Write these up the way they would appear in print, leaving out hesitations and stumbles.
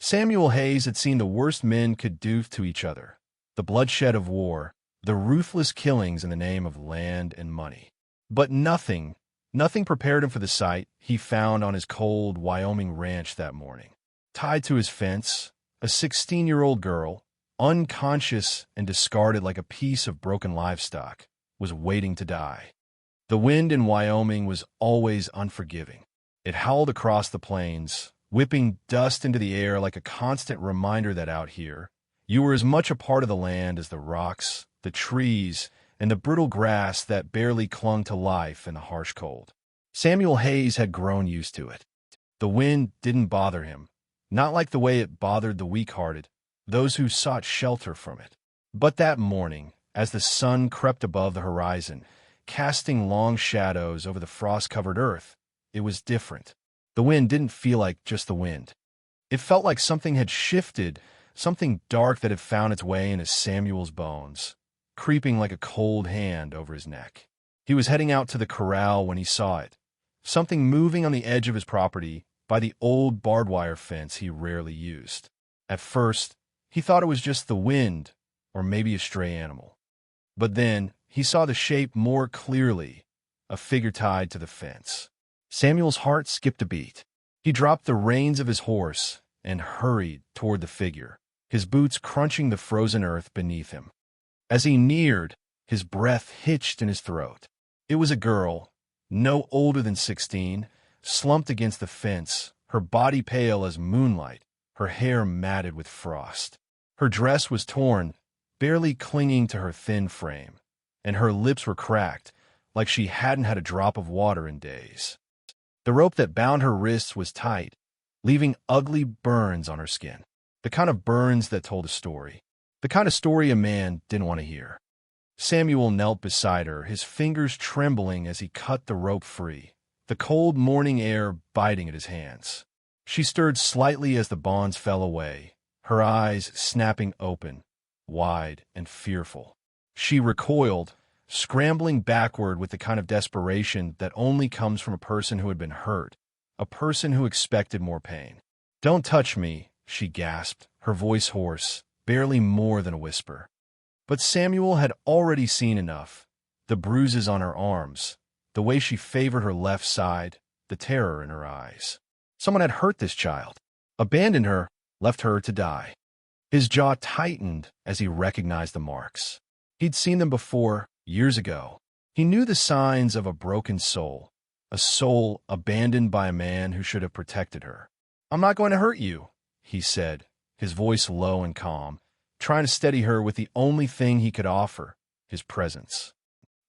Samuel Hayes had seen the worst men could do to each other, the bloodshed of war, the ruthless killings in the name of land and money. But nothing prepared him for the sight he found on his cold Wyoming ranch that morning. Tied to his fence, a 16-year-old girl, unconscious and discarded like a piece of broken livestock, was waiting to die. The wind in Wyoming was always unforgiving. It howled across the plains, whipping dust into the air like a constant reminder that out here, you were as much a part of the land as the rocks, the trees, and the brittle grass that barely clung to life in the harsh cold. Samuel Hayes had grown used to it. The wind didn't bother him, not like the way it bothered the weak-hearted, those who sought shelter from it. But that morning, as the sun crept above the horizon, casting long shadows over the frost-covered earth, it was different. The wind didn't feel like just the wind. It felt like something had shifted, something dark that had found its way into Samuel's bones, creeping like a cold hand over his neck. He was heading out to the corral when he saw it, something moving on the edge of his property by the old barbed wire fence he rarely used. At first, he thought it was just the wind or maybe a stray animal. But then he saw the shape more clearly, a figure tied to the fence. Samuel's heart skipped a beat. He dropped the reins of his horse and hurried toward the figure, his boots crunching the frozen earth beneath him. As he neared, his breath hitched in his throat. It was a girl, no older than 16, slumped against the fence, her body pale as moonlight, her hair matted with frost. Her dress was torn, barely clinging to her thin frame, and her lips were cracked, like she hadn't had a drop of water in days. The rope that bound her wrists was tight, leaving ugly burns on her skin. The kind of burns that told a story. The kind of story a man didn't want to hear. Samuel knelt beside her, his fingers trembling as he cut the rope free, the cold morning air biting at his hands. She stirred slightly as the bonds fell away, her eyes snapping open, wide and fearful. She recoiled, scrambling backward with the kind of desperation that only comes from a person who had been hurt, a person who expected more pain. "Don't touch me," she gasped, her voice hoarse, barely more than a whisper. But Samuel had already seen enough. The bruises on her arms, the way she favored her left side, the terror in her eyes. Someone had hurt this child, abandoned her, left her to die. His jaw tightened as he recognized the marks. He'd seen them before, years ago. He knew the signs of a broken soul, a soul abandoned by a man who should have protected her. "I'm not going to hurt you," he said, his voice low and calm, trying to steady her with the only thing he could offer, his presence.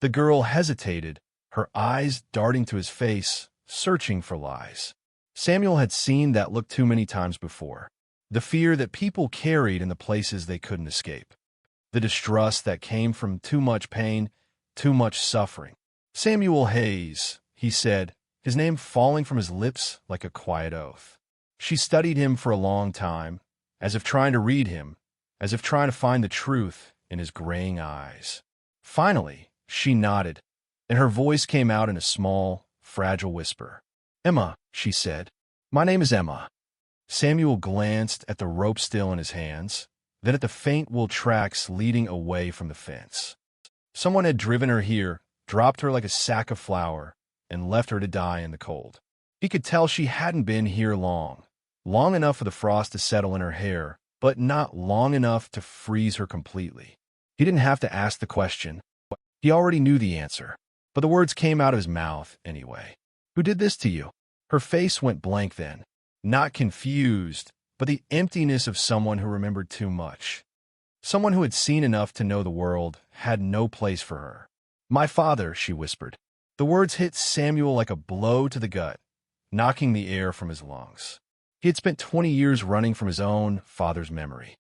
The girl hesitated, her eyes darting to his face, searching for lies. Samuel had seen that look too many times before. The fear that people carried in the places they couldn't escape. The distrust that came from too much pain, too much suffering. "Samuel Hayes," he said, his name falling from his lips like a quiet oath. She studied him for a long time, as if trying to read him, as if trying to find the truth in his graying eyes. Finally, she nodded, and her voice came out in a small, fragile whisper. "Emma," she said. "My name is Emma." Samuel glanced at the rope still in his hands, then at the faint wool tracks leading away from the fence. Someone had driven her here, dropped her like a sack of flour, and left her to die in the cold. He could tell she hadn't been here long enough for the frost to settle in her hair, but not long enough to freeze her completely. He didn't have to ask the question. He already knew the answer, but the words came out of his mouth anyway. "Who did this to you?" Her face went blank then, not confused, but the emptiness of someone who remembered too much. Someone who had seen enough to know the world had no place for her. "My father," she whispered. The words hit Samuel like a blow to the gut, knocking the air from his lungs. He had spent 20 years running from his own father's memory,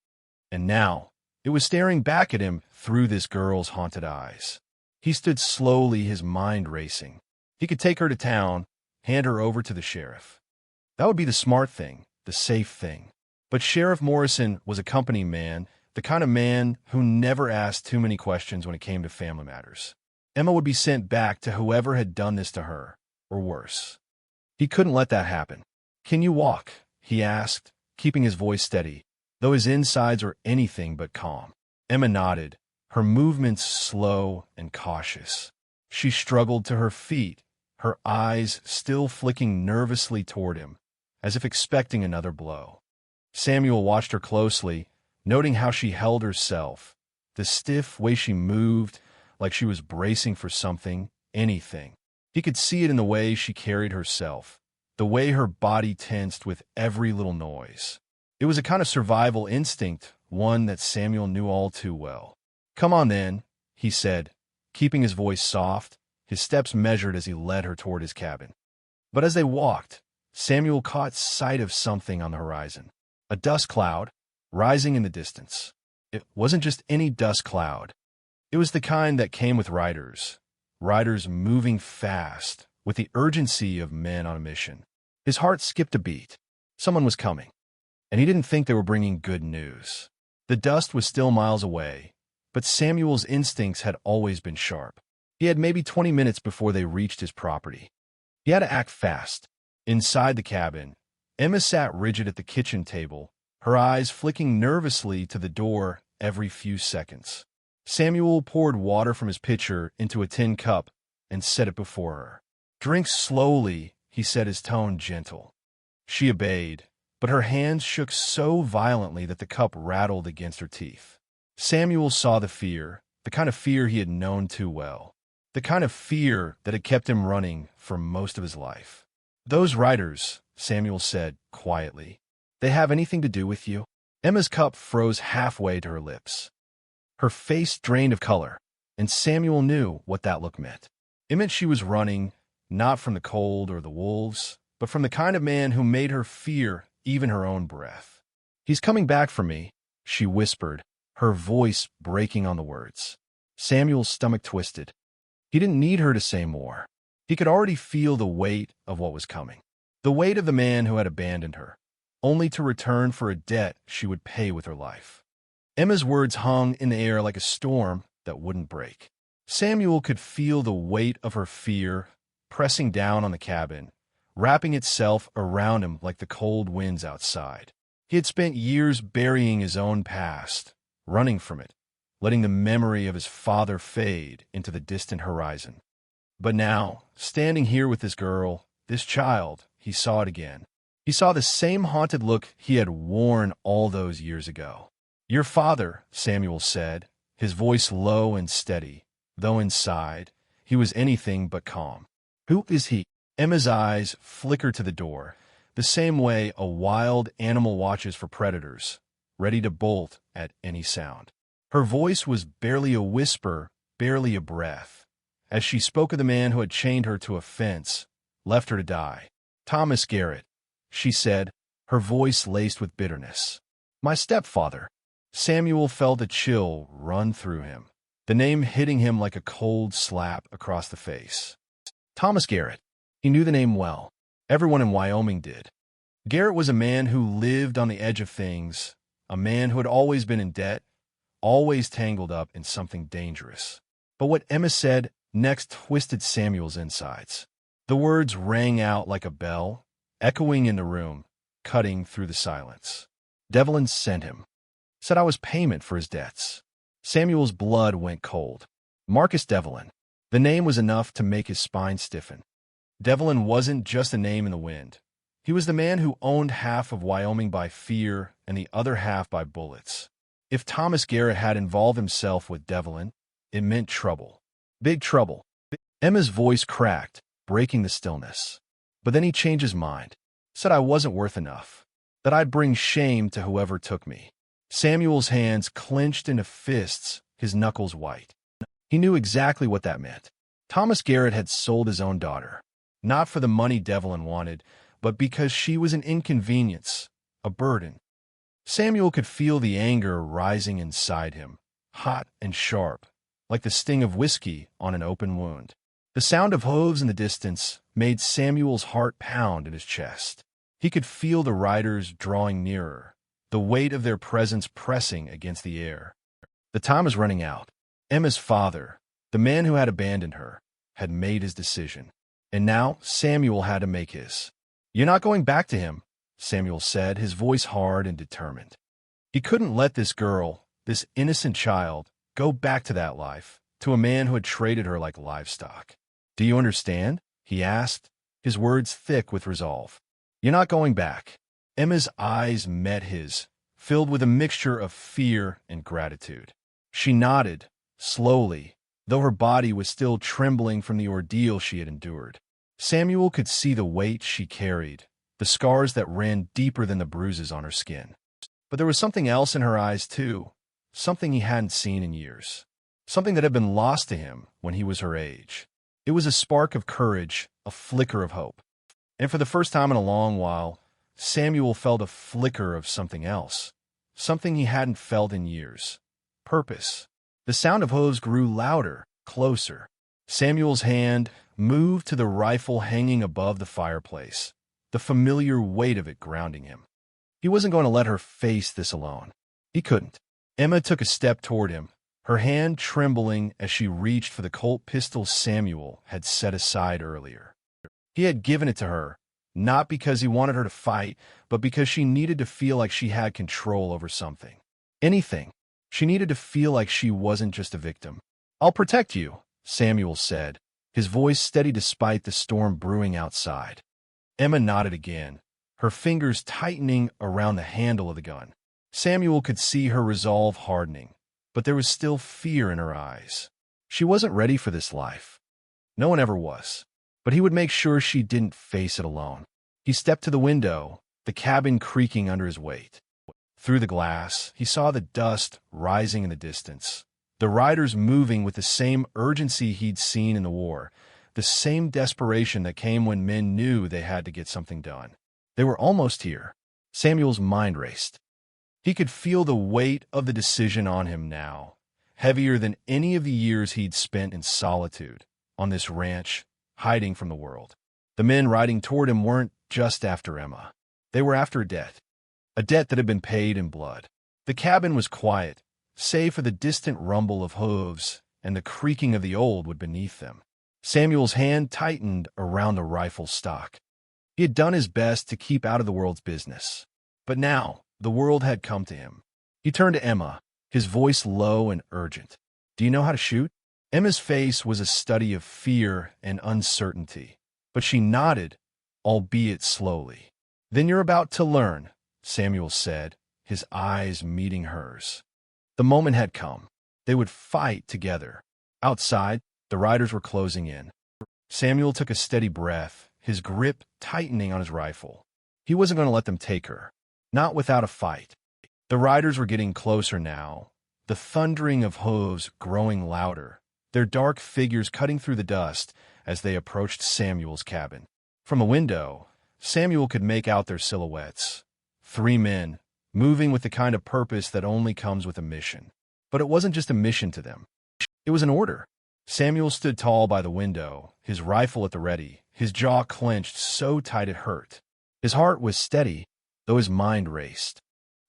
and now it was staring back at him through this girl's haunted eyes. He stood slowly, his mind racing. He could take her to town, hand her over to the sheriff. That would be the smart thing, the safe thing. But Sheriff Morrison was a company man, the kind of man who never asked too many questions when it came to family matters. Emma would be sent back to whoever had done this to her, or worse. He couldn't let that happen. "Can you walk?" he asked, keeping his voice steady, though his insides were anything but calm. Emma nodded, her movements slow and cautious. She struggled to her feet, her eyes still flicking nervously toward him, as if expecting another blow. Samuel watched her closely, noting how she held herself, the stiff way she moved, like she was bracing for something, anything. He could see it in the way she carried herself, the way her body tensed with every little noise. It was a kind of survival instinct, one that Samuel knew all too well. "Come on then," he said, keeping his voice soft, his steps measured as he led her toward his cabin. But as they walked, Samuel caught sight of something on the horizon. A dust cloud, rising in the distance. It wasn't just any dust cloud. It was the kind that came with riders moving fast, with the urgency of men on a mission. His heart skipped a beat. Someone was coming, and he didn't think they were bringing good news. The dust was still miles away, but Samuel's instincts had always been sharp. He had maybe 20 minutes before they reached his property. He had to act fast. Inside the cabin, Emma sat rigid at the kitchen table, her eyes flicking nervously to the door every few seconds. Samuel poured water from his pitcher into a tin cup and set it before her. "Drink slowly," he said, his tone gentle. She obeyed, but her hands shook so violently that the cup rattled against her teeth. Samuel saw the fear, the kind of fear he had known too well, the kind of fear that had kept him running for most of his life. "Those riders," Samuel said quietly, "they have anything to do with you?" Emma's cup froze halfway to her lips. Her face drained of color, and Samuel knew what that look meant. It meant she was running, not from the cold or the wolves, but from the kind of man who made her fear even her own breath. "He's coming back for me," she whispered, her voice breaking on the words. Samuel's stomach twisted. He didn't need her to say more. He could already feel the weight of what was coming. The weight of the man who had abandoned her, only to return for a debt she would pay with her life. Emma's words hung in the air like a storm that wouldn't break. Samuel could feel the weight of her fear pressing down on the cabin, wrapping itself around him like the cold winds outside. He had spent years burying his own past, running from it, letting the memory of his father fade into the distant horizon. But now, standing here with this girl, this child, he saw it again. He saw the same haunted look he had worn all those years ago. "Your father," Samuel said, his voice low and steady, though inside, he was anything but calm. "Who is he?" Emma's eyes flickered to the door, the same way a wild animal watches for predators, ready to bolt at any sound. Her voice was barely a whisper, barely a breath, as she spoke of the man who had chained her to a fence, left her to die. "Thomas Garrett," she said, her voice laced with bitterness. "My stepfather." Samuel felt a chill run through him, the name hitting him like a cold slap across the face. Thomas Garrett. He knew the name well. Everyone in Wyoming did. Garrett was a man who lived on the edge of things, a man who had always been in debt, always tangled up in something dangerous. But what Emma said next twisted Samuel's insides. The words rang out like a bell, echoing in the room, cutting through the silence. "Devlin sent him. Said I was payment for his debts." Samuel's blood went cold. Marcus Devlin. The name was enough to make his spine stiffen. Devlin wasn't just a name in the wind. He was the man who owned half of Wyoming by fear and the other half by bullets. If Thomas Garrett had involved himself with Devlin, it meant trouble. Big trouble. Emma's voice cracked, breaking the stillness. But then he changed his mind. Said I wasn't worth enough. That I'd bring shame to whoever took me. Samuel's hands clenched into fists, his knuckles white. He knew exactly what that meant. Thomas Garrett had sold his own daughter, not for the money Devlin wanted, but because she was an inconvenience, a burden. Samuel could feel the anger rising inside him, hot and sharp, like the sting of whiskey on an open wound. The sound of hooves in the distance made Samuel's heart pound in his chest. He could feel the riders drawing nearer, the weight of their presence pressing against the air. The time was running out. Emma's father, the man who had abandoned her, had made his decision. And now Samuel had to make his. "You're not going back to him," Samuel said, his voice hard and determined. He couldn't let this girl, this innocent child, go back to that life, to a man who had traded her like livestock. Do you understand? He asked, his words thick with resolve. You're not going back. Emma's eyes met his, filled with a mixture of fear and gratitude. She nodded, slowly, though her body was still trembling from the ordeal she had endured. Samuel could see the weight she carried, the scars that ran deeper than the bruises on her skin. But there was something else in her eyes, too, something he hadn't seen in years, something that had been lost to him when he was her age. It was a spark of courage, a flicker of hope. And for the first time in a long while, Samuel felt a flicker of something else, something he hadn't felt in years. Purpose. The sound of hooves grew louder, closer. Samuel's hand moved to the rifle hanging above the fireplace, the familiar weight of it grounding him. He wasn't going to let her face this alone. He couldn't. Emma took a step toward him, her hand trembling as she reached for the Colt pistol Samuel had set aside earlier. He had given it to her, not because he wanted her to fight, but because she needed to feel like she had control over something. Anything. She needed to feel like she wasn't just a victim. I'll protect you, Samuel said, his voice steady despite the storm brewing outside. Emma nodded again, her fingers tightening around the handle of the gun. Samuel could see her resolve hardening, but there was still fear in her eyes. She wasn't ready for this life. No one ever was. But he would make sure she didn't face it alone. He stepped to the window, the cabin creaking under his weight. Through the glass, he saw the dust rising in the distance, the riders moving with the same urgency he'd seen in the war, the same desperation that came when men knew they had to get something done. They were almost here. Samuel's mind raced. He could feel the weight of the decision on him now, heavier than any of the years he'd spent in solitude, on this ranch, hiding from the world. The men riding toward him weren't just after Emma. They were after a debt that had been paid in blood. The cabin was quiet, save for the distant rumble of hooves and the creaking of the old wood beneath them. Samuel's hand tightened around the rifle stock. He had done his best to keep out of the world's business. But now, the world had come to him. He turned to Emma, his voice low and urgent. Do you know how to shoot? Emma's face was a study of fear and uncertainty, but she nodded, albeit slowly. Then you're about to learn, Samuel said, his eyes meeting hers. The moment had come. They would fight together. Outside, the riders were closing in. Samuel took a steady breath, his grip tightening on his rifle. He wasn't going to let them take her. Not without a fight. The riders were getting closer now, the thundering of hooves growing louder, their dark figures cutting through the dust as they approached Samuel's cabin. From a window, Samuel could make out their silhouettes. 3 men, moving with the kind of purpose that only comes with a mission. But it wasn't just a mission to them. It was an order. Samuel stood tall by the window, his rifle at the ready, his jaw clenched so tight it hurt. His heart was steady, though his mind raced.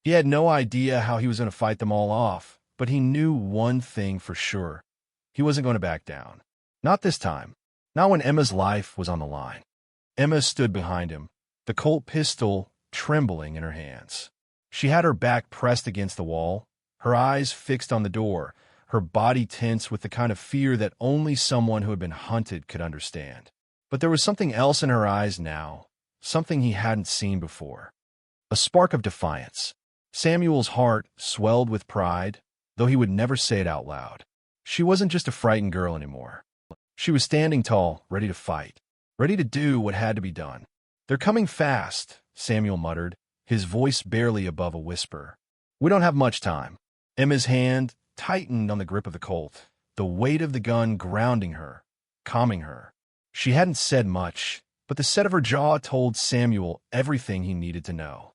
He had no idea how he was going to fight them all off, but he knew one thing for sure. He wasn't going to back down. Not this time. Not when Emma's life was on the line. Emma stood behind him, the Colt pistol trembling in her hands. She had her back pressed against the wall, her eyes fixed on the door, her body tense with the kind of fear that only someone who had been hunted could understand. But there was something else in her eyes now, something he hadn't seen before. A spark of defiance. Samuel's heart swelled with pride, though he would never say it out loud. She wasn't just a frightened girl anymore. She was standing tall, ready to fight, ready to do what had to be done. They're coming fast, Samuel muttered, his voice barely above a whisper. We don't have much time. Emma's hand tightened on the grip of the Colt, the weight of the gun grounding her, calming her. She hadn't said much, but the set of her jaw told Samuel everything he needed to know.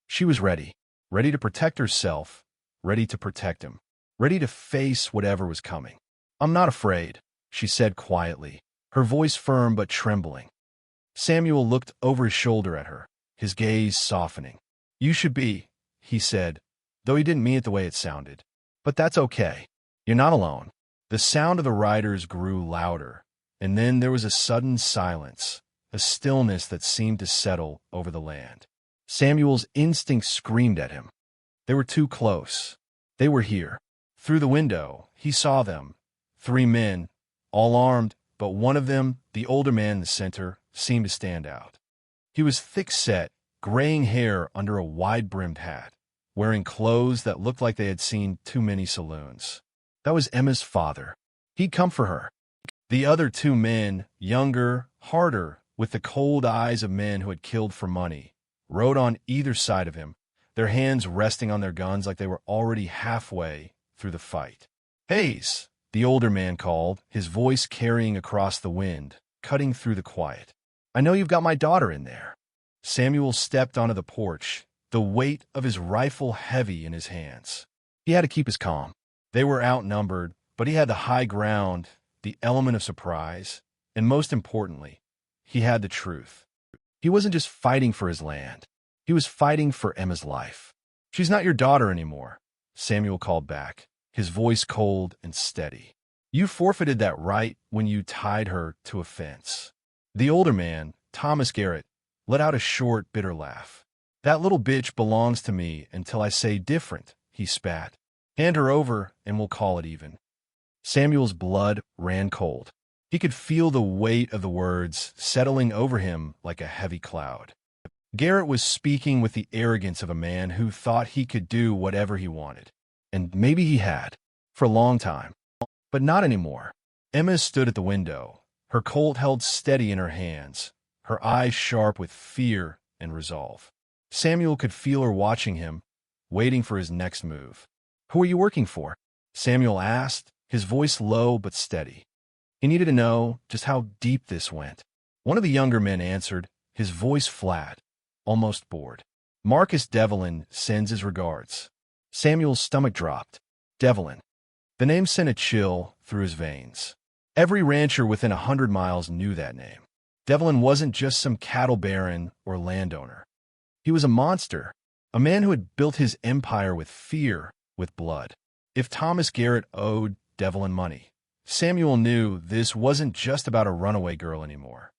She was ready, ready to protect herself, ready to protect him, ready to face whatever was coming. I'm not afraid, she said quietly, her voice firm but trembling. Samuel looked over his shoulder at her, his gaze softening. You should be, he said, though he didn't mean it the way it sounded. But that's okay. You're not alone. The sound of the riders grew louder, and then there was a sudden silence, a stillness that seemed to settle over the land. Samuel's instinct screamed at him. They were too close. They were here. Through the window, he saw them. 3 men, all armed, but one of them, the older man in the center, seemed to stand out. He was thick-set, graying hair under a wide-brimmed hat, wearing clothes that looked like they had seen too many saloons. That was Emma's father. He'd come for her. The other 2 men, younger, harder, with the cold eyes of men who had killed for money, rode on either side of him, their hands resting on their guns like they were already halfway through the fight. "Hayes," the older man called, his voice carrying across the wind, cutting through the quiet. "I know you've got my daughter in there." Samuel stepped onto the porch, the weight of his rifle heavy in his hands. He had to keep his calm. They were outnumbered, but he had the high ground, the element of surprise, and most importantly, he had the truth. He wasn't just fighting for his land. He was fighting for Emma's life. "She's not your daughter anymore," Samuel called back, his voice cold and steady. "You forfeited that right when you tied her to a fence." The older man, Thomas Garrett, let out a short, bitter laugh. "That little bitch belongs to me until I say different," he spat. "Hand her over and we'll call it even." Samuel's blood ran cold. He could feel the weight of the words settling over him like a heavy cloud. Garrett was speaking with the arrogance of a man who thought he could do whatever he wanted. And maybe he had, for a long time. But not anymore. Emma stood at the window, her Colt held steady in her hands, her eyes sharp with fear and resolve. Samuel could feel her watching him, waiting for his next move. "Who are you working for?" Samuel asked, his voice low but steady. He needed to know just how deep this went. One of the younger men answered, his voice flat, almost bored. "Marcus Devlin sends his regards." Samuel's stomach dropped. Devlin. The name sent a chill through his veins. Every rancher within 100 miles knew that name. Devlin wasn't just some cattle baron or landowner. He was a monster, a man who had built his empire with fear, with blood. If Thomas Garrett owed Devlin money, Samuel knew this wasn't just about a runaway girl anymore.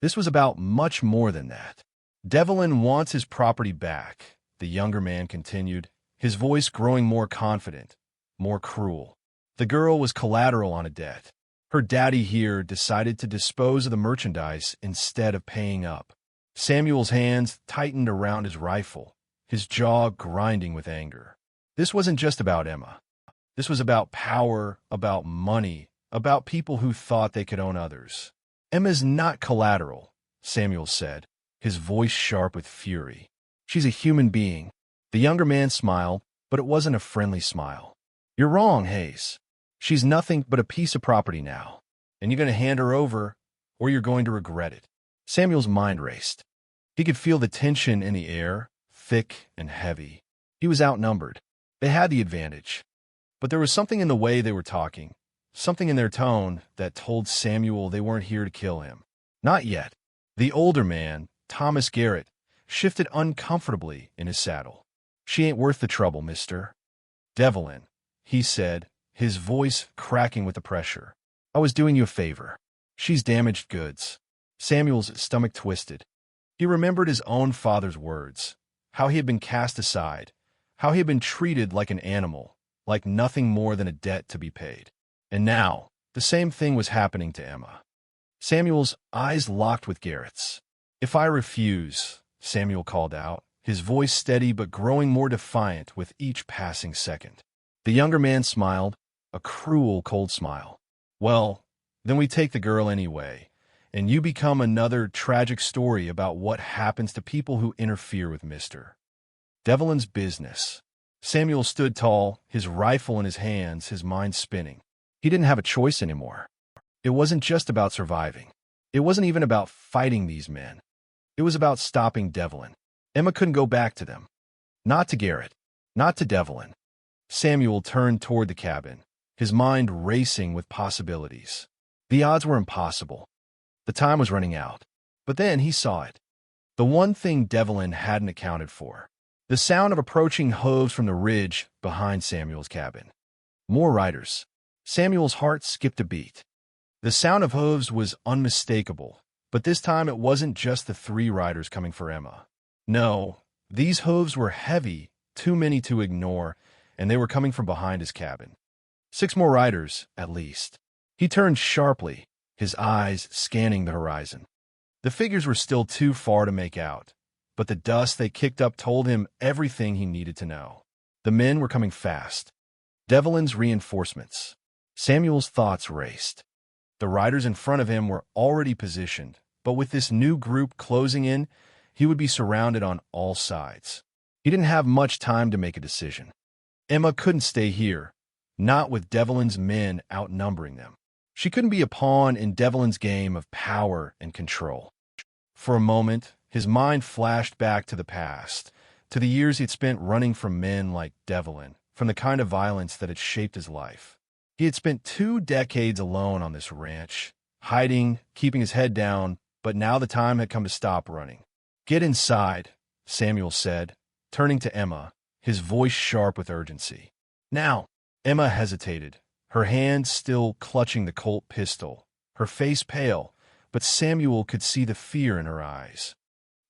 This was about much more than that. "Devlin wants his property back," the younger man continued, his voice growing more confident, more cruel. "The girl was collateral on a debt. Her daddy here decided to dispose of the merchandise instead of paying up." Samuel's hands tightened around his rifle, his jaw grinding with anger. This wasn't just about Emma. This was about power, about money, about people who thought they could own others. "Emma's not collateral," Samuel said, his voice sharp with fury. "She's a human being." The younger man smiled, but it wasn't a friendly smile. "You're wrong, Hayes. She's nothing but a piece of property now, and you're going to hand her over, or you're going to regret it." Samuel's mind raced. He could feel the tension in the air, thick and heavy. He was outnumbered. They had the advantage. But there was something in the way they were talking, something in their tone that told Samuel they weren't here to kill him. Not yet. The older man, Thomas Garrett, shifted uncomfortably in his saddle. "She ain't worth the trouble, mister." "Devlin," he said, his voice cracking with the pressure. "I was doing you a favor. She's damaged goods." Samuel's stomach twisted. He remembered his own father's words, how he had been cast aside, how he had been treated like an animal, like nothing more than a debt to be paid. And now, the same thing was happening to Emma. Samuel's eyes locked with Garrett's. "If I refuse," Samuel called out, his voice steady but growing more defiant with each passing second. The younger man smiled, a cruel, cold smile. "Well, then we take the girl anyway, and you become another tragic story about what happens to people who interfere with Mr. Devlin's business." Samuel stood tall, his rifle in his hands, his mind spinning. He didn't have a choice anymore. It wasn't just about surviving. It wasn't even about fighting these men. It was about stopping Devlin. Emma couldn't go back to them. Not to Garrett. Not to Devlin. Samuel turned toward the cabin, his mind racing with possibilities. The odds were impossible. The time was running out. But then he saw it. The one thing Devlin hadn't accounted for. The sound of approaching hooves from the ridge behind Samuel's cabin. More riders. Samuel's heart skipped a beat. The sound of hooves was unmistakable, but this time it wasn't just the 3 riders coming for Emma. No, These hooves were heavy, too many to ignore, and they were coming from behind his cabin. 6 more riders, at least. He turned sharply, his eyes scanning the horizon. The figures were still too far to make out, but the dust they kicked up told him everything he needed to know. The men were coming fast. Devlin's reinforcements. Samuel's thoughts raced. The riders in front of him were already positioned, but with this new group closing in, he would be surrounded on all sides. He didn't have much time to make a decision. Emma couldn't stay here, not with Devlin's men outnumbering them. She couldn't be a pawn in Devlin's game of power and control. For a moment, his mind flashed back to the past, to the years he'd spent running from men like Devlin, from the kind of violence that had shaped his life. He had spent 2 decades alone on this ranch, hiding, keeping his head down, but now the time had come to stop running. "Get inside," Samuel said, turning to Emma, his voice sharp with urgency. "Now." Emma hesitated, her hand still clutching the Colt pistol, her face pale, but Samuel could see the fear in her eyes.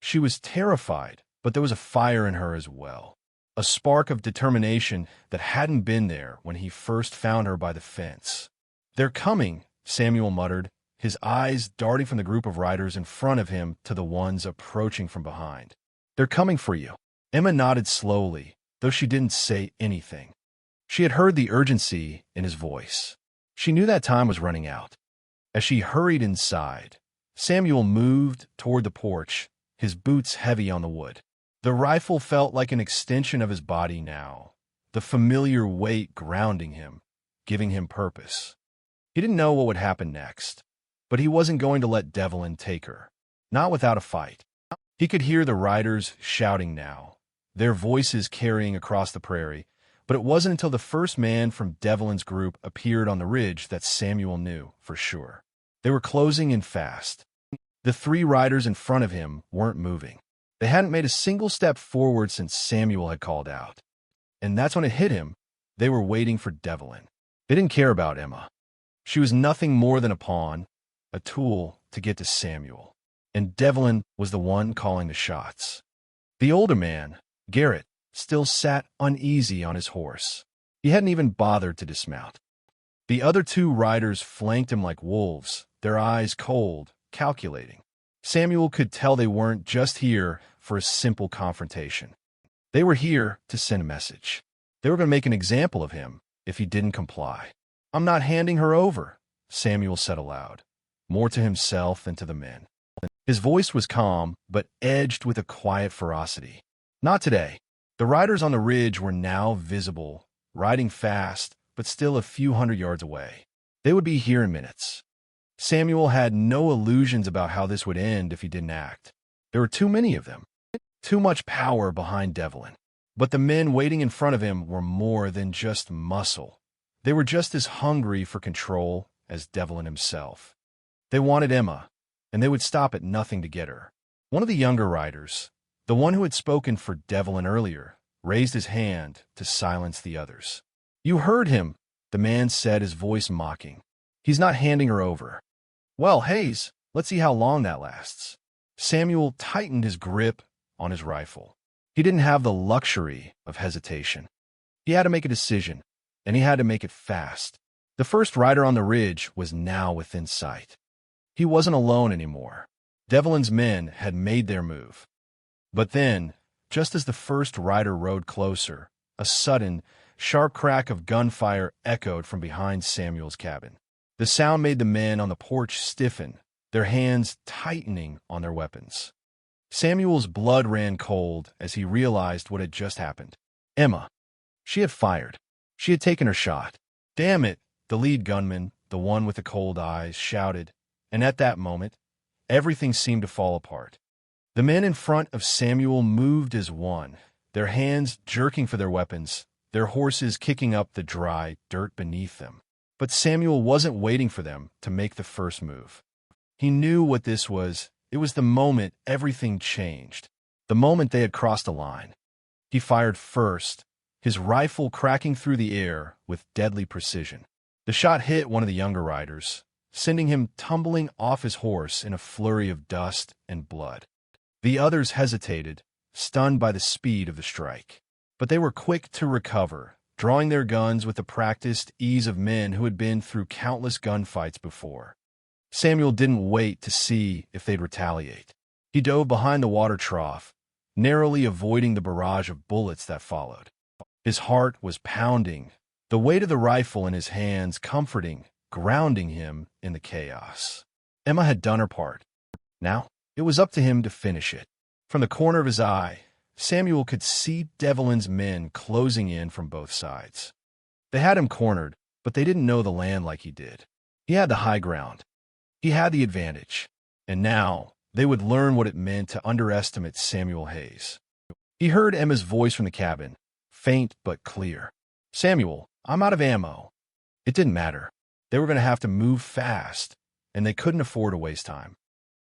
She was terrified, but there was a fire in her as well, a spark of determination that hadn't been there when he first found her by the fence. "They're coming," Samuel muttered, his eyes darting from the group of riders in front of him to the ones approaching from behind. "They're coming for you." Emma nodded slowly, though she didn't say anything. She had heard the urgency in his voice. She knew that time was running out. As she hurried inside, Samuel moved toward the porch, his boots heavy on the wood. The rifle felt like an extension of his body now, the familiar weight grounding him, giving him purpose. He didn't know what would happen next, but he wasn't going to let Devlin take her, not without a fight. He could hear the riders shouting now, their voices carrying across the prairie, but it wasn't until the first man from Devlin's group appeared on the ridge that Samuel knew for sure. They were closing in fast. The 3 riders in front of him weren't moving. They hadn't made a single step forward since Samuel had called out. And that's when it hit him. They were waiting for Devlin. They didn't care about Emma. She was nothing more than a pawn, a tool to get to Samuel. And Devlin was the one calling the shots. The older man, Garrett, still sat uneasy on his horse. He hadn't even bothered to dismount. The other 2 riders flanked him like wolves, their eyes cold, calculating. Samuel could tell they weren't just here for a simple confrontation. They were here to send a message. They were going to make an example of him if he didn't comply. "I'm not handing her over," Samuel said aloud, more to himself than to the men. His voice was calm, but edged with a quiet ferocity. "Not today." The riders on the ridge were now visible, riding fast, but still a few hundred yards away. They would be here in minutes. Samuel had no illusions about how this would end if he didn't act. There were too many of them, too much power behind Devlin. But the men waiting in front of him were more than just muscle. They were just as hungry for control as Devlin himself. They wanted Emma, and they would stop at nothing to get her. One of the younger riders, the one who had spoken for Devlin earlier, raised his hand to silence the others. "You heard him," the man said, his voice mocking. "He's not handing her over." "Well, Hayes, let's see how long that lasts." Samuel tightened his grip on his rifle. He didn't have the luxury of hesitation. He had to make a decision, and he had to make it fast. The first rider on the ridge was now within sight. He wasn't alone anymore. Devlin's men had made their move. But then, just as the first rider rode closer, a sudden, sharp crack of gunfire echoed from behind Samuel's cabin. The sound made the men on the porch stiffen, their hands tightening on their weapons. Samuel's blood ran cold as he realized what had just happened. Emma. She had fired. She had taken her shot. "Damn it," the lead gunman, the one with the cold eyes, shouted, and at that moment, everything seemed to fall apart. The men in front of Samuel moved as one, their hands jerking for their weapons, their horses kicking up the dry dirt beneath them. But Samuel wasn't waiting for them to make the first move. He knew what this was. It was the moment everything changed, the moment they had crossed a line. He fired first, his rifle cracking through the air with deadly precision. The shot hit one of the younger riders, sending him tumbling off his horse in a flurry of dust and blood. The others hesitated, stunned by the speed of the strike. But they were quick to recover, drawing their guns with the practiced ease of men who had been through countless gunfights before. Samuel didn't wait to see if they'd retaliate. He dove behind the water trough, narrowly avoiding the barrage of bullets that followed. His heart was pounding, the weight of the rifle in his hands comforting, grounding him in the chaos. Emma had done her part. Now, it was up to him to finish it. From the corner of his eye, Samuel could see Devlin's men closing in from both sides. They had him cornered, but they didn't know the land like he did. He had the high ground. He had the advantage. And now, they would learn what it meant to underestimate Samuel Hayes. He heard Emma's voice from the cabin, faint but clear. "Samuel, I'm out of ammo." It didn't matter. They were going to have to move fast, and they couldn't afford to waste time.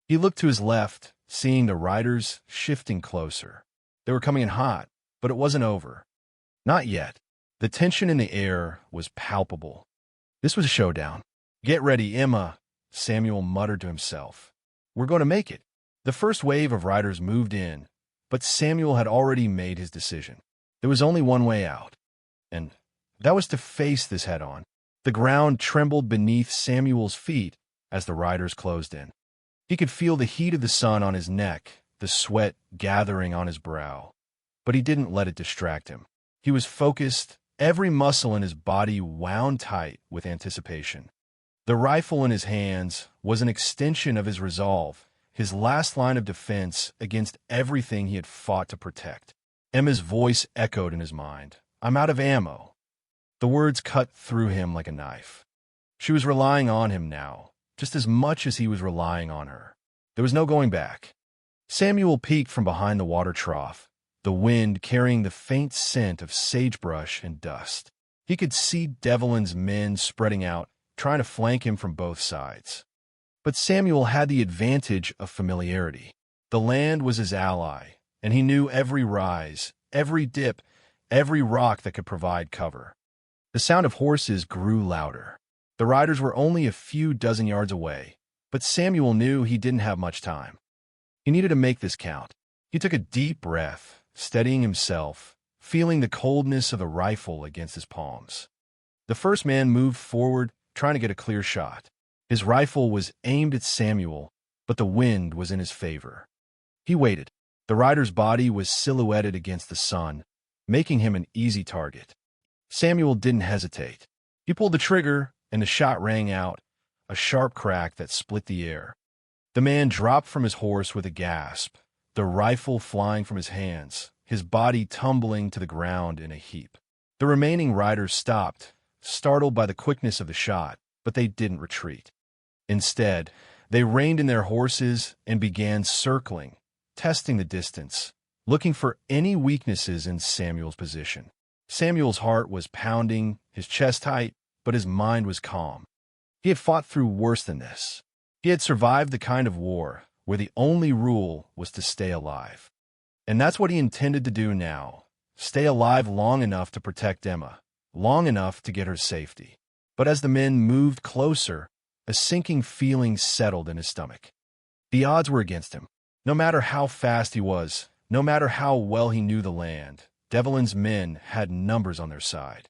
He looked to his left, seeing the riders shifting closer. They were coming in hot, but it wasn't over. Not yet. The tension in the air was palpable. This was a showdown. "Get ready, Emma," Samuel muttered to himself. "We're going to make it." The first wave of riders moved in, but Samuel had already made his decision. There was only one way out, and that was to face this head-on. The ground trembled beneath Samuel's feet as the riders closed in. He could feel the heat of the sun on his neck, the sweat gathering on his brow. But he didn't let it distract him. He was focused, every muscle in his body wound tight with anticipation. The rifle in his hands was an extension of his resolve, his last line of defense against everything he had fought to protect. Emma's voice echoed in his mind. "I'm out of ammo." The words cut through him like a knife. She was relying on him now, just as much as he was relying on her. There was no going back. Samuel peeked from behind the water trough, the wind carrying the faint scent of sagebrush and dust. He could see Devlin's men spreading out, trying to flank him from both sides. But Samuel had the advantage of familiarity. The land was his ally, and he knew every rise, every dip, every rock that could provide cover. The sound of horses grew louder. The riders were only a few dozen yards away, but Samuel knew he didn't have much time. He needed to make this count. He took a deep breath, steadying himself, feeling the coldness of the rifle against his palms. The first man moved forward, trying to get a clear shot. His rifle was aimed at Samuel, but the wind was in his favor. He waited. The rider's body was silhouetted against the sun, making him an easy target. Samuel didn't hesitate. He pulled the trigger, and the shot rang out, a sharp crack that split the air. The man dropped from his horse with a gasp, the rifle flying from his hands, his body tumbling to the ground in a heap. The remaining riders stopped, startled by the quickness of the shot, but they didn't retreat. Instead, they reined in their horses and began circling, testing the distance, looking for any weaknesses in Samuel's position. Samuel's heart was pounding, his chest tight, but his mind was calm. He had fought through worse than this. He had survived the kind of war where the only rule was to stay alive. And that's what he intended to do now, stay alive long enough to protect Emma, long enough to get her safety. But as the men moved closer, a sinking feeling settled in his stomach. The odds were against him. No matter how fast he was, no matter how well he knew the land, Devlin's men had numbers on their side.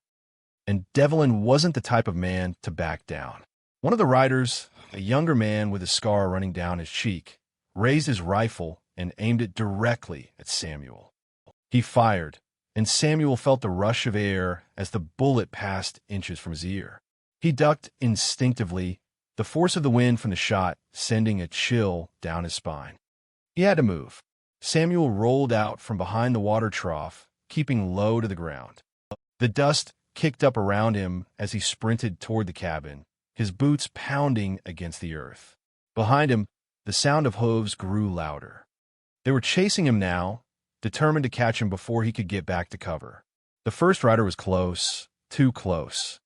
And Devlin wasn't the type of man to back down. One of the riders, a younger man with a scar running down his cheek, raised his rifle and aimed it directly at Samuel. He fired, and Samuel felt the rush of air as the bullet passed inches from his ear. He ducked instinctively, the force of the wind from the shot sending a chill down his spine. He had to move. Samuel rolled out from behind the water trough, keeping low to the ground. The dust kicked up around him as he sprinted toward the cabin, his boots pounding against the earth. Behind him, the sound of hooves grew louder. They were chasing him now, determined to catch him before he could get back to cover. The first rider was close, too close.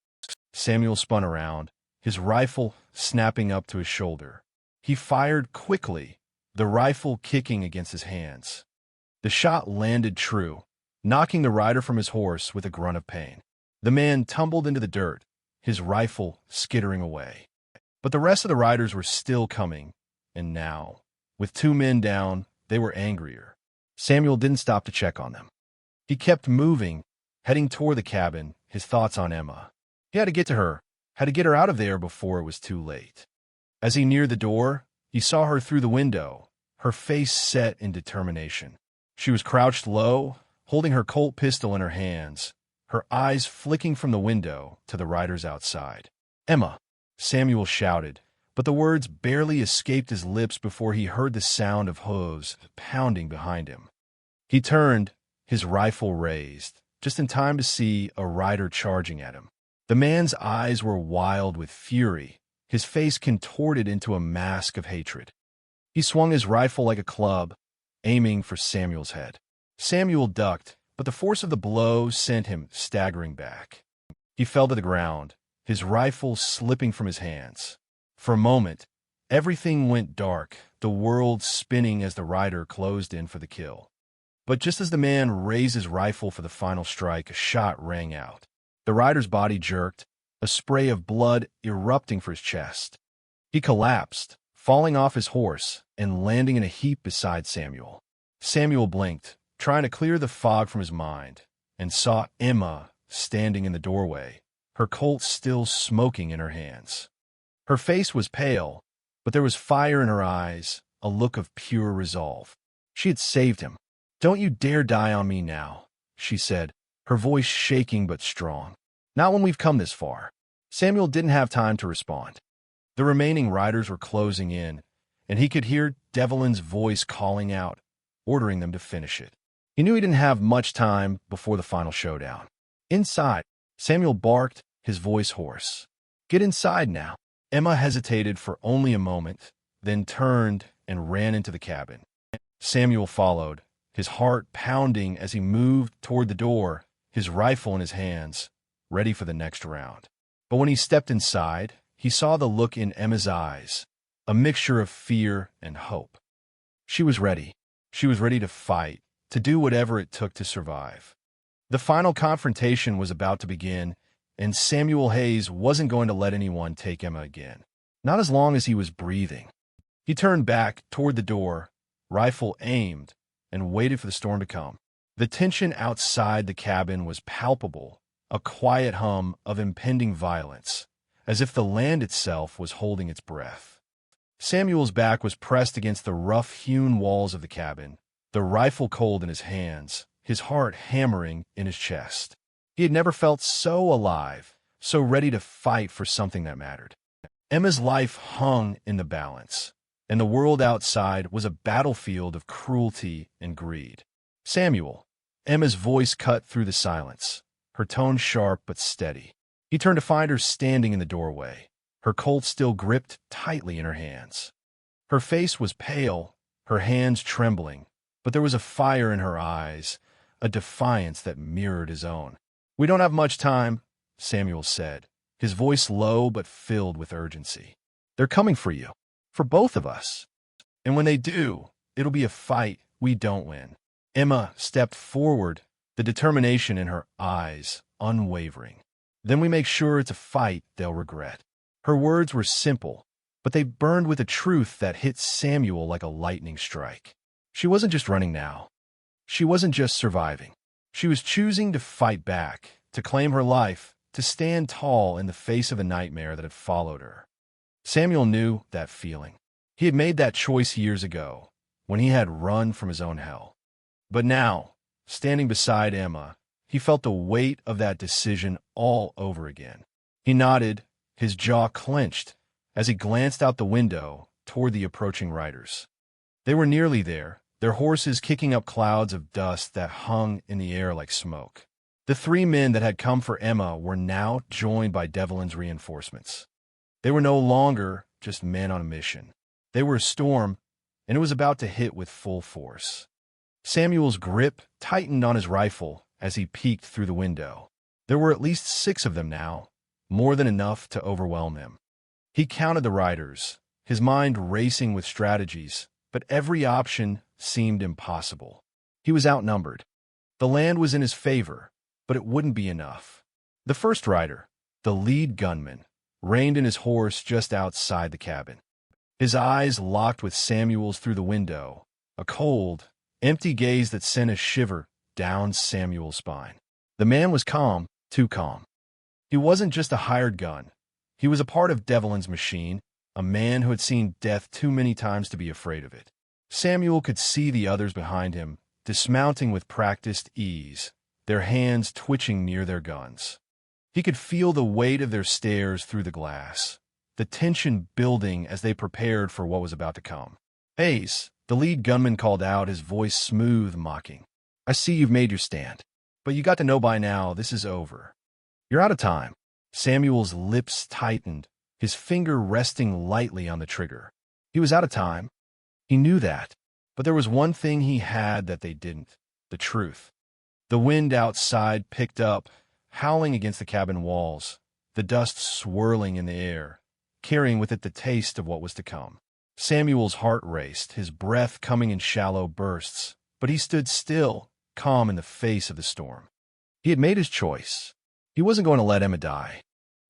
Samuel spun around, his rifle snapping up to his shoulder. He fired quickly, the rifle kicking against his hands. The shot landed true, knocking the rider from his horse with a grunt of pain. The man tumbled into the dirt, his rifle skittering away. But the rest of the riders were still coming, and now, with two men down, they were angrier. Samuel didn't stop to check on them. He kept moving, heading toward the cabin, his thoughts on Emma. He had to get to her, had to get her out of there before it was too late. As he neared the door, he saw her through the window, her face set in determination. She was crouched low, holding her Colt pistol in her hands, her eyes flicking from the window to the riders outside. "Emma!" Samuel shouted, but the words barely escaped his lips before he heard the sound of hooves pounding behind him. He turned, his rifle raised, just in time to see a rider charging at him. The man's eyes were wild with fury, his face contorted into a mask of hatred. He swung his rifle like a club, aiming for Samuel's head. Samuel ducked, but the force of the blow sent him staggering back. He fell to the ground, his rifle slipping from his hands. For a moment, everything went dark, the world spinning as the rider closed in for the kill. But just as the man raised his rifle for the final strike, a shot rang out. The rider's body jerked, a spray of blood erupting from his chest. He collapsed, falling off his horse and landing in a heap beside Samuel. Samuel blinked, trying to clear the fog from his mind, and saw Emma standing in the doorway, her Colt still smoking in her hands. Her face was pale, but there was fire in her eyes, a look of pure resolve. She had saved him. "Don't you dare die on me now," she said, her voice shaking but strong. "Not when we've come this far." Samuel didn't have time to respond. The remaining riders were closing in, and he could hear Devlin's voice calling out, ordering them to finish it. He knew he didn't have much time before the final showdown. Inside, Samuel barked, his voice hoarse. "Get inside now." Emma hesitated for only a moment, then turned and ran into the cabin. Samuel followed, his heart pounding as he moved toward the door, his rifle in his hands, ready for the next round. But when he stepped inside, he saw the look in Emma's eyes, a mixture of fear and hope. She was ready. She was ready to fight, to do whatever it took to survive. The final confrontation was about to begin, and Samuel Hayes wasn't going to let anyone take Emma again. Not as long as he was breathing. He turned back toward the door, rifle aimed, and waited for the storm to come. The tension outside the cabin was palpable, a quiet hum of impending violence, as if the land itself was holding its breath. Samuel's back was pressed against the rough-hewn walls of the cabin, the rifle cold in his hands, his heart hammering in his chest. He had never felt so alive, so ready to fight for something that mattered. Emma's life hung in the balance, and the world outside was a battlefield of cruelty and greed. "Samuel," Emma's voice cut through the silence, her tone sharp but steady. He turned to find her standing in the doorway, her Colt still gripped tightly in her hands. Her face was pale, her hands trembling, but there was a fire in her eyes, a defiance that mirrored his own. "We don't have much time," Samuel said, his voice low but filled with urgency. "They're coming for you, for both of us. And when they do, it'll be a fight we don't win." Emma stepped forward, the determination in her eyes unwavering. "Then we make sure it's a fight they'll regret." Her words were simple, but they burned with a truth that hit Samuel like a lightning strike. She wasn't just running now. She wasn't just surviving. She was choosing to fight back, to claim her life, to stand tall in the face of the nightmare that had followed her. Samuel knew that feeling. He had made that choice years ago, when he had run from his own hell. But now, standing beside Emma, he felt the weight of that decision all over again. He nodded, his jaw clenched, as he glanced out the window toward the approaching riders. They were nearly there, their horses kicking up clouds of dust that hung in the air like smoke. The three men that had come for Emma were now joined by Devlin's reinforcements. They were no longer just men on a mission. They were a storm, and it was about to hit with full force. Samuel's grip tightened on his rifle as he peeked through the window. There were at least 6 of them now, more than enough to overwhelm him. He counted the riders, his mind racing with strategies, but every option seemed impossible. He was outnumbered. The land was in his favor, but it wouldn't be enough. The first rider, the lead gunman, reined in his horse just outside the cabin. His eyes locked with Samuel's through the window, a cold, empty gaze that sent a shiver down Samuel's spine. The man was calm, too calm. He wasn't just a hired gun. He was a part of Devlin's machine, a man who had seen death too many times to be afraid of it. Samuel could see the others behind him, dismounting with practiced ease, their hands twitching near their guns. He could feel the weight of their stares through the glass, the tension building as they prepared for what was about to come. "Hayes," the lead gunman called out, his voice smooth, mocking. "I see you've made your stand, but you got to know by now this is over. You're out of time." Samuel's lips tightened, his finger resting lightly on the trigger. He was out of time. He knew that, but there was one thing he had that they didn't: the truth. The wind outside picked up, howling against the cabin walls, the dust swirling in the air, carrying with it the taste of what was to come. Samuel's heart raced, his breath coming in shallow bursts, but he stood still, calm in the face of the storm. He had made his choice. He wasn't going to let Emma die.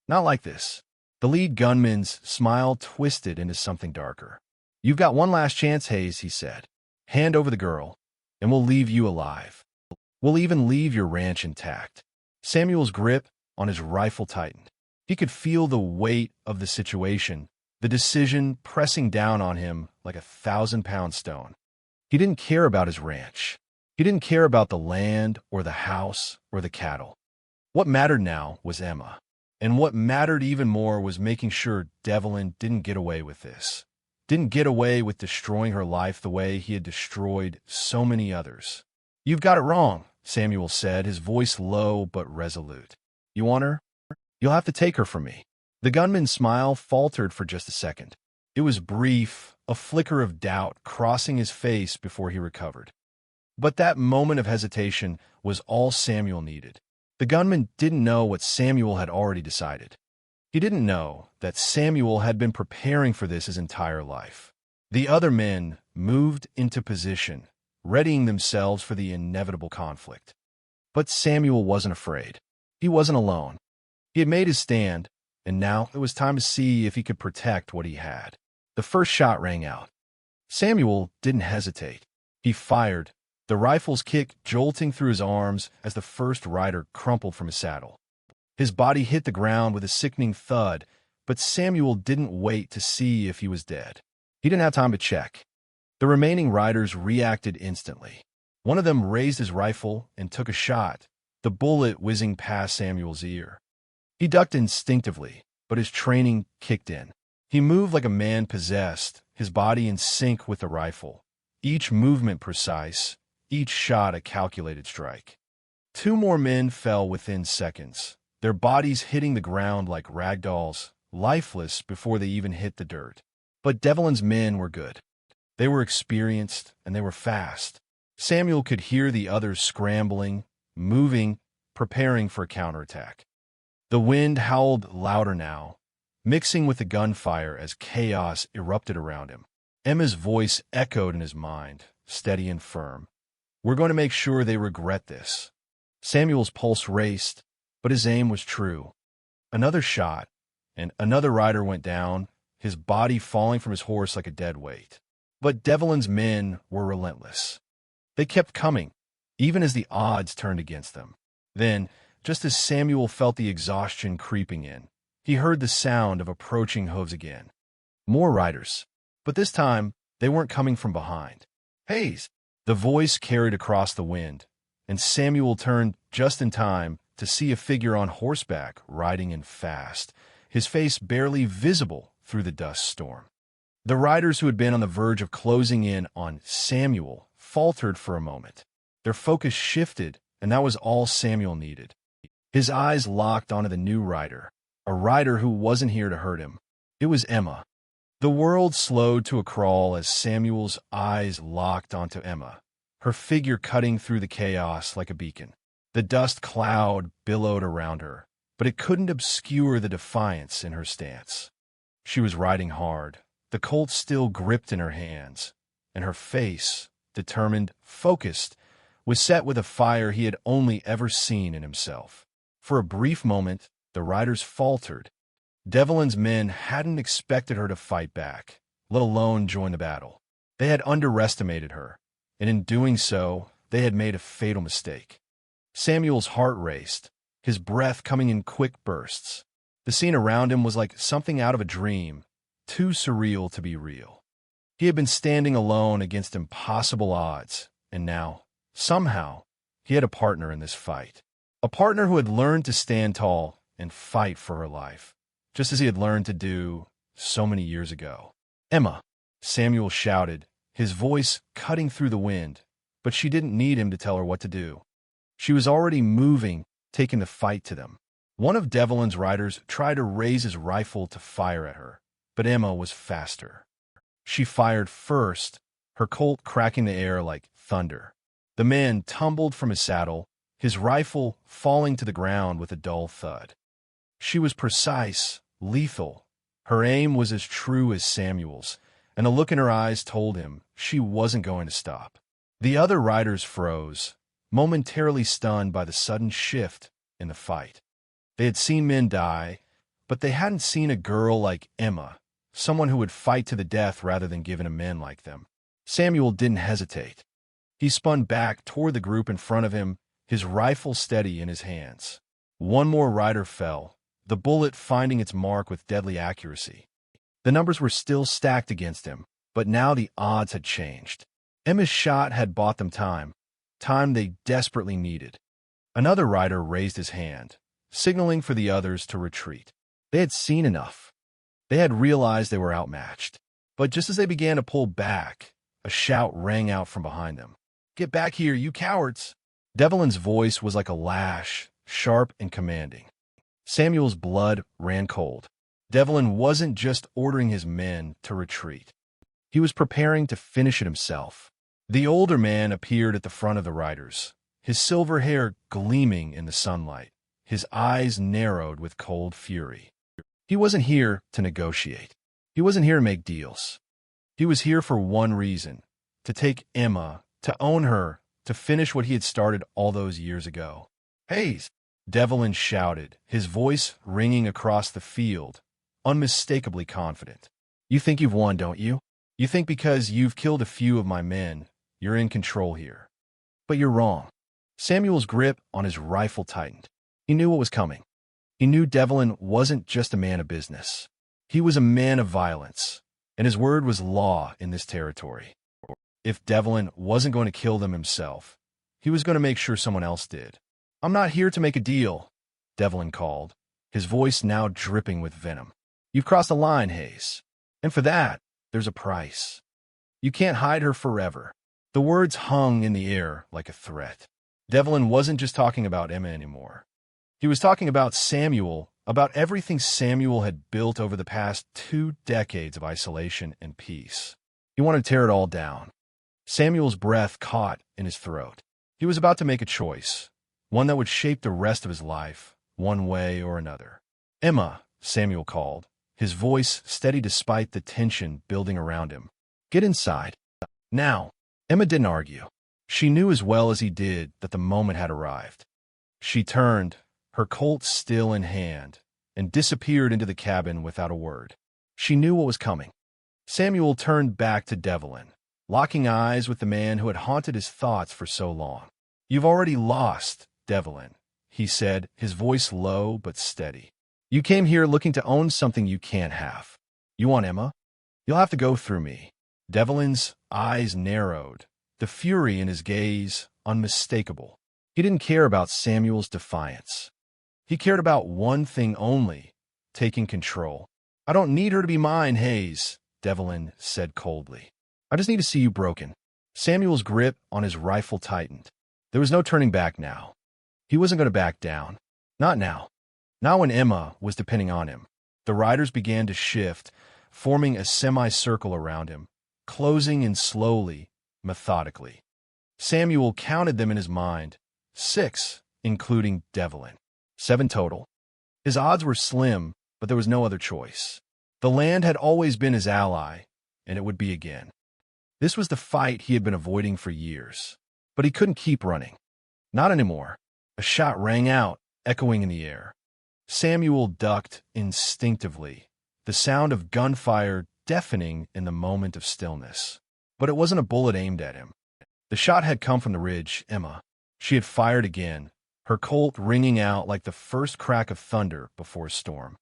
Not like this. The lead gunman's smile twisted into something darker. "You've got one last chance, Hayes," he said. "Hand over the girl, and we'll leave you alive. We'll even leave your ranch intact." Samuel's grip on his rifle tightened. He could feel the weight of the situation, the decision pressing down on him like a 1,000-pound stone. He didn't care about his ranch. He didn't care about the land or the house or the cattle. What mattered now was Emma. And what mattered even more was making sure Devlin didn't get away with this. Didn't get away with destroying her life the way he had destroyed so many others. "You've got it wrong," Samuel said, his voice low but resolute. "You want her? You'll have to take her from me." The gunman's smile faltered for just a second. It was brief, a flicker of doubt crossing his face before he recovered. But that moment of hesitation was all Samuel needed. The gunman didn't know what Samuel had already decided. He didn't know that Samuel had been preparing for this his entire life. The other men moved into position, readying themselves for the inevitable conflict. But Samuel wasn't afraid. He wasn't alone. He had made his stand, and now it was time to see if he could protect what he had. The first shot rang out. Samuel didn't hesitate. He fired, the rifle's kick jolting through his arms as the first rider crumpled from his saddle. His body hit the ground with a sickening thud, but Samuel didn't wait to see if he was dead. He didn't have time to check. The remaining riders reacted instantly. One of them raised his rifle and took a shot, the bullet whizzing past Samuel's ear. He ducked instinctively, but his training kicked in. He moved like a man possessed, his body in sync with the rifle. Each movement precise, each shot a calculated strike. Two more men fell within seconds, their bodies hitting the ground like rag dolls, lifeless before they even hit the dirt. But Devlin's men were good. They were experienced, and they were fast. Samuel could hear the others scrambling, moving, preparing for a counterattack. The wind howled louder now, mixing with the gunfire as chaos erupted around him. Emma's voice echoed in his mind, steady and firm. "We're going to make sure they regret this." Samuel's pulse raced, but his aim was true. Another shot, and another rider went down, his body falling from his horse like a dead weight. But Devlin's men were relentless. They kept coming, even as the odds turned against them. Then, just as Samuel felt the exhaustion creeping in, he heard the sound of approaching hooves again. More riders, but this time they weren't coming from behind. "Hayes!" The voice carried across the wind, and Samuel turned just in time to see a figure on horseback riding in fast, his face barely visible through the dust storm. The riders who had been on the verge of closing in on Samuel faltered for a moment. Their focus shifted, and that was all Samuel needed. His eyes locked onto the new rider, a rider who wasn't here to hurt him. It was Emma. The world slowed to a crawl as Samuel's eyes locked onto Emma, her figure cutting through the chaos like a beacon. The dust cloud billowed around her, but it couldn't obscure the defiance in her stance. She was riding hard, the Colt still gripped in her hands, and her face, determined, focused, was set with a fire he had only ever seen in himself. For a brief moment, the riders faltered. Devlin's men hadn't expected her to fight back, let alone join the battle. They had underestimated her, and in doing so, they had made a fatal mistake. Samuel's heart raced, his breath coming in quick bursts. The scene around him was like something out of a dream, too surreal to be real. He had been standing alone against impossible odds, and now, somehow, he had a partner in this fight. A partner who had learned to stand tall and fight for her life, just as he had learned to do so many years ago. "Emma," Samuel shouted, his voice cutting through the wind, but she didn't need him to tell her what to do. She was already moving, taking the fight to them. One of Devlin's riders tried to raise his rifle to fire at her, but Emma was faster. She fired first, her Colt cracking the air like thunder. The man tumbled from his saddle, his rifle falling to the ground with a dull thud. She was precise, lethal. Her aim was as true as Samuel's, and a look in her eyes told him she wasn't going to stop. The other riders froze, momentarily stunned by the sudden shift in the fight. They had seen men die, but they hadn't seen a girl like Emma, someone who would fight to the death rather than give in to men like them. Samuel didn't hesitate. He spun back toward the group in front of him, his rifle steady in his hands. One more rider fell, the bullet finding its mark with deadly accuracy. The numbers were still stacked against him, but now the odds had changed. Emma's shot had bought them time they desperately needed. Another rider raised his hand, signaling for the others to retreat. They had seen enough. They had realized they were outmatched. But just as they began to pull back, a shout rang out from behind them. "Get back here, you cowards!" Devlin's voice was like a lash, sharp and commanding. Samuel's blood ran cold. Devlin wasn't just ordering his men to retreat. He was preparing to finish it himself. The older man appeared at the front of the riders, his silver hair gleaming in the sunlight, his eyes narrowed with cold fury. He wasn't here to negotiate. He wasn't here to make deals. He was here for one reason: to take Emma, to own her, to finish what he had started all those years ago. "Hayes!" Devlin shouted, his voice ringing across the field, unmistakably confident. "You think you've won, don't you? You think because you've killed a few of my men, you're in control here. But you're wrong." Samuel's grip on his rifle tightened. He knew what was coming. He knew Devlin wasn't just a man of business. He was a man of violence, and his word was law in this territory. If Devlin wasn't going to kill them himself, he was going to make sure someone else did. "I'm not here to make a deal," Devlin called, his voice now dripping with venom. "You've crossed a line, Hayes, and for that, there's a price. You can't hide her forever." The words hung in the air like a threat. Devlin wasn't just talking about Emma anymore. He was talking about Samuel, about everything Samuel had built over the past 2 decades of isolation and peace. He wanted to tear it all down. Samuel's breath caught in his throat. He was about to make a choice, one that would shape the rest of his life, one way or another. "Emma," Samuel called, his voice steady despite the tension building around him. "Get inside. Now." Emma didn't argue. She knew as well as he did that the moment had arrived. She turned, her Colt still in hand, and disappeared into the cabin without a word. She knew what was coming. Samuel turned back to Devlin, locking eyes with the man who had haunted his thoughts for so long. "You've already lost, Devlin," he said, his voice low but steady. "You came here looking to own something you can't have. You want Emma? You'll have to go through me." Devlin's eyes narrowed, the fury in his gaze unmistakable. He didn't care about Samuel's defiance. He cared about one thing only: taking control. "I don't need her to be mine, Hayes," Devlin said coldly. "I just need to see you broken." Samuel's grip on his rifle tightened. There was no turning back now. He wasn't going to back down. Not now. Not when Emma was depending on him. The riders began to shift, forming a semicircle around him, closing in slowly, methodically. Samuel counted them in his mind. 6, including Devlin. 7 total. His odds were slim, but there was no other choice. The land had always been his ally, and it would be again. This was the fight he had been avoiding for years. But he couldn't keep running. Not anymore. A shot rang out, echoing in the air. Samuel ducked instinctively, the sound of gunfire deafening in the moment of stillness. But it wasn't a bullet aimed at him. The shot had come from the ridge, Emma. She had fired again, her Colt ringing out like the first crack of thunder before a storm.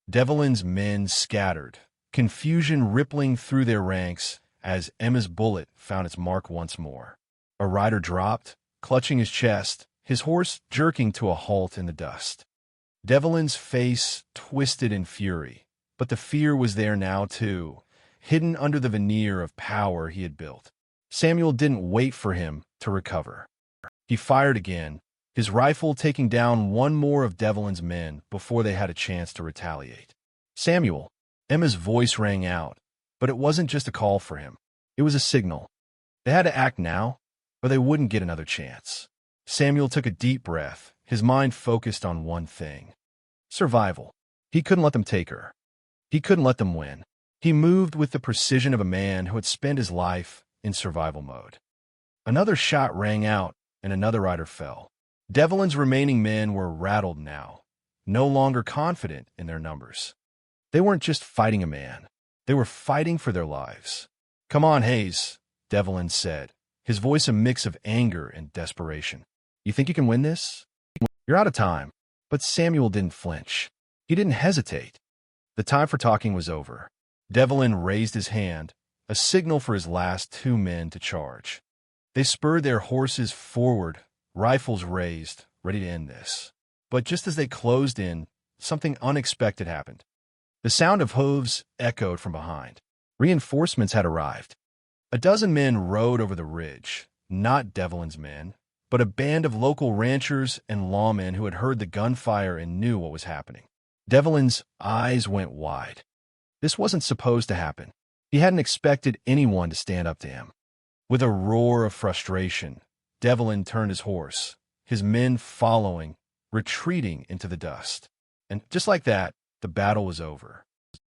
Devlin's men scattered, confusion rippling through their ranks as Emma's bullet found its mark once more. A rider dropped, clutching his chest, his horse jerking to a halt in the dust. Devlin's face twisted in fury, but the fear was there now too, hidden under the veneer of power he had built. Samuel didn't wait for him to recover. He fired again, his rifle taking down one more of Devlin's men before they had a chance to retaliate. Samuel, Emma's voice rang out, but it wasn't just a call for him. It was a signal. They had to act now, or they wouldn't get another chance. Samuel took a deep breath, his mind focused on one thing: survival. He couldn't let them take her. He couldn't let them win. He moved with the precision of a man who had spent his life in survival mode. Another shot rang out, and another rider fell. Devlin's remaining men were rattled now, no longer confident in their numbers. They weren't just fighting a man. They were fighting for their lives. "Come on, Hayes," Devlin said, his voice a mix of anger and desperation. "You think you can win this? You're out of time." But Samuel didn't flinch. He didn't hesitate. The time for talking was over. Devlin raised his hand, a signal for his last two men to charge. They spurred their horses forward, rifles raised, ready to end this. But just as they closed in, something unexpected happened. The sound of hooves echoed from behind. Reinforcements had arrived. A dozen men rode over the ridge, not Devlin's men, but a band of local ranchers and lawmen who had heard the gunfire and knew what was happening. Devlin's eyes went wide. This wasn't supposed to happen. He hadn't expected anyone to stand up to him. With a roar of frustration, Devlin turned his horse, his men following, retreating into the dust. And just like that, the battle was over.